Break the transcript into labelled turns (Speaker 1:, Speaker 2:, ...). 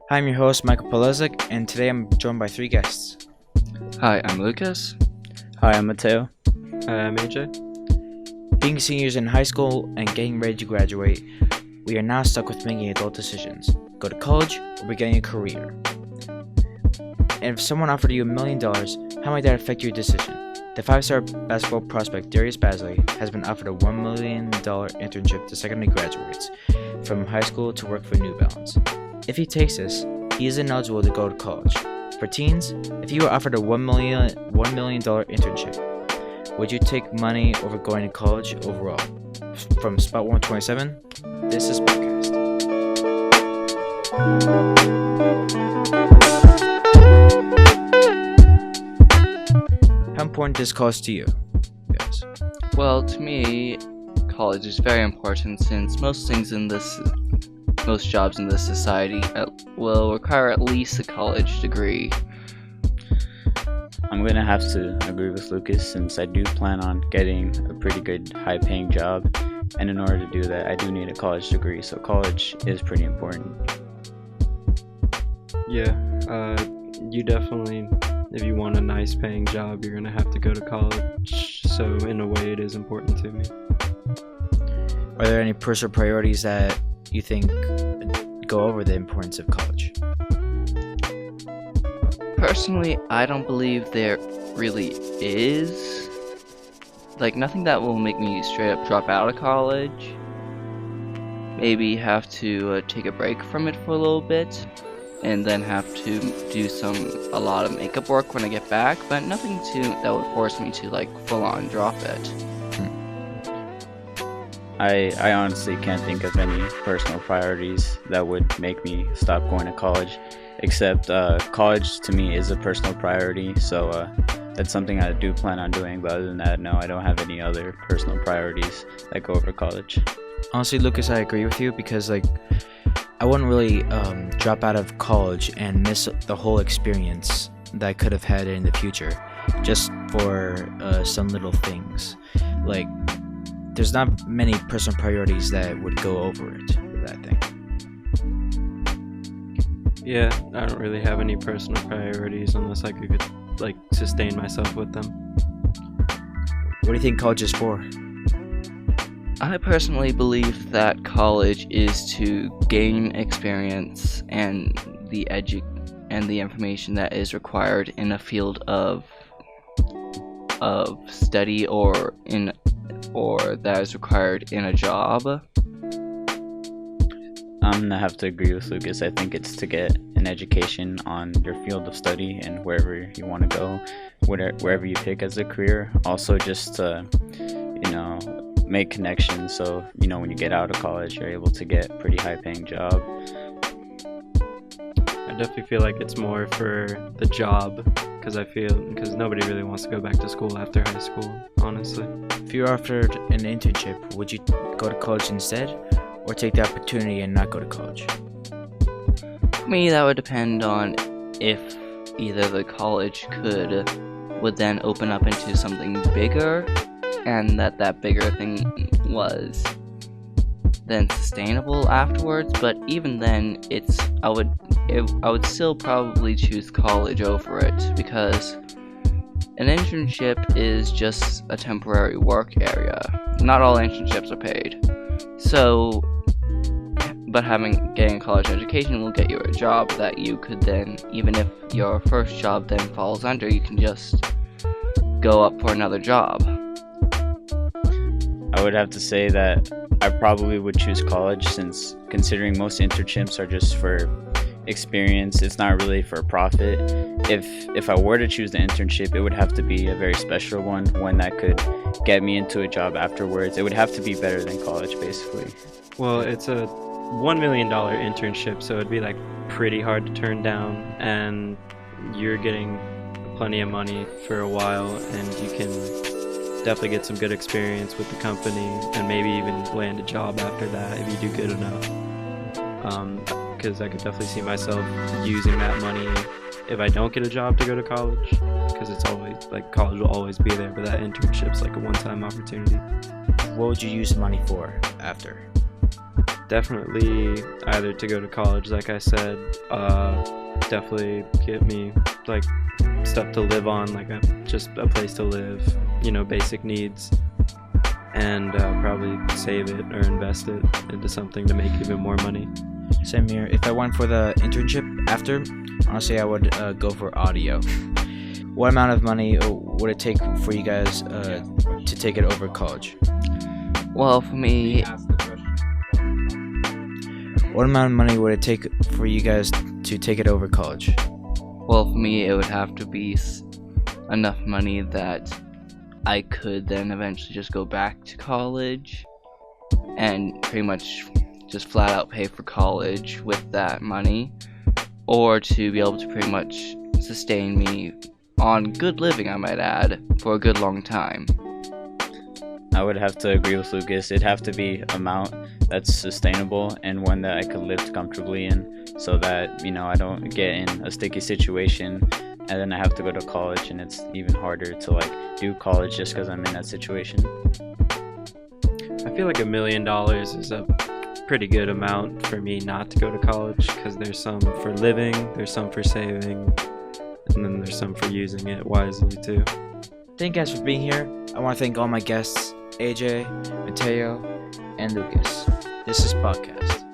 Speaker 1: Hi, I'm your host, Michael Podlesnik, and today I'm joined by three guests.
Speaker 2: Hi, I'm Lucas.
Speaker 3: Hi, I'm Mateo.
Speaker 4: Hi, I'm AJ.
Speaker 1: Being seniors in high school and getting ready to graduate, we are now stuck with making adult decisions. Go to college or begin a career. And if someone offered you $1 million, how might that affect your decision? The 5-star basketball prospect Darius Bazley has been offered a $1 million internship to secondary graduates from high school to work for New Balance. If he takes this, he is ineligible to go to college. For teens, if you were offered a $1 million internship, would you take money over going to college overall? From Spot 127, this is SPOTcast. How important is college to you, guys?
Speaker 2: Well, to me, college is very important since most jobs in this society will require at least a college degree.
Speaker 3: I'm going to have to agree with Lucas since I do plan on getting a pretty good high-paying job, and in order to do that, I do need a college degree, so college is pretty important.
Speaker 4: Yeah, you definitely, if you want a nice paying job, you're going to have to go to college, so in a way it is important to me.
Speaker 1: Are there any personal priorities that you think go over the importance of college?
Speaker 2: Personally, I don't believe there really is. Nothing that will make me straight up drop out of college. Maybe have to take a break from it for a little bit, and then have to do a lot of makeup work when I get back, but nothing that would force me to full on drop it.
Speaker 3: I honestly can't think of any personal priorities that would make me stop going to college, except college to me is a personal priority, so that's something I do plan on doing, but other than that, no, I don't have any other personal priorities that go over college.
Speaker 1: Honestly, Lucas, I agree with you because I wouldn't really drop out of college and miss the whole experience that I could have had in the future just for some little things. There's not many personal priorities that would go over it, I think.
Speaker 4: Yeah, I don't really have any personal priorities unless I could sustain myself with them.
Speaker 1: What do you think college is for?
Speaker 2: I personally believe that college is to gain experience and the information that is required in a field of study or that is required in a job.
Speaker 3: I'm gonna have to agree with Lucas. I think it's to get an education on your field of study and wherever you want to go, wherever you pick as a career. Also, just to, make connections. So, when you get out of college, you're able to get a pretty high-paying job.
Speaker 4: I definitely feel like it's more for the job, because nobody really wants to go back to school after high school, honestly.
Speaker 1: If you were offered an internship, would you go to college instead, or take the opportunity and not go to college?
Speaker 2: For me, that would depend on if either the college would then open up into something bigger, and that bigger thing was then sustainable afterwards. But even then, I would still probably choose college over it, because an internship is just a temporary work area. Not all internships are paid. So, but getting a college education will get you a job that you could then, even if your first job then falls under, you can just go up for another job.
Speaker 3: I would have to say that I probably would choose college, since considering most internships are just for experience, it's not really for profit. If I were to choose the internship, it would have to be a very special one that could get me into a job afterwards. It would have to be better than college, basically.
Speaker 4: Well, it's a $1 million internship, so it'd be pretty hard to turn down, and you're getting plenty of money for a while, and you can definitely get some good experience with the company and maybe even land a job after that if you do good enough. Because I could definitely see myself using that money if I don't get a job to go to college, because it's always college will always be there, but that internship's a one-time opportunity.
Speaker 1: What would you use the money for after?
Speaker 4: Definitely either to go to college, like I said, definitely get me like stuff to live on, like just a place to live, basic needs, and probably save it or invest it into something to make even more money.
Speaker 1: Same here. If I went for the internship after, honestly, I would go for audio. What amount of money would it take for you guys to take it over college?
Speaker 2: Well, for me,
Speaker 1: What amount of money would it take for you guys to take it over college?
Speaker 2: it would have to be enough money that I could then eventually just go back to college and pretty much just flat out pay for college with that money, or to be able to pretty much sustain me on good living, I might add, for a good long time.
Speaker 3: I would have to agree with Lucas. It'd have to be amount that's sustainable and one that I could live comfortably in, so that I don't get in a sticky situation and then I have to go to college and it's even harder to do college just because I'm in that situation.
Speaker 4: I feel like $1 million is a pretty good amount for me not to go to college, because there's some for living, there's some for saving, and then there's some for using it wisely too.
Speaker 1: Thank you guys for being here. I want to thank all my guests, AJ, Mateo, and Lucas. This is SPOTcast.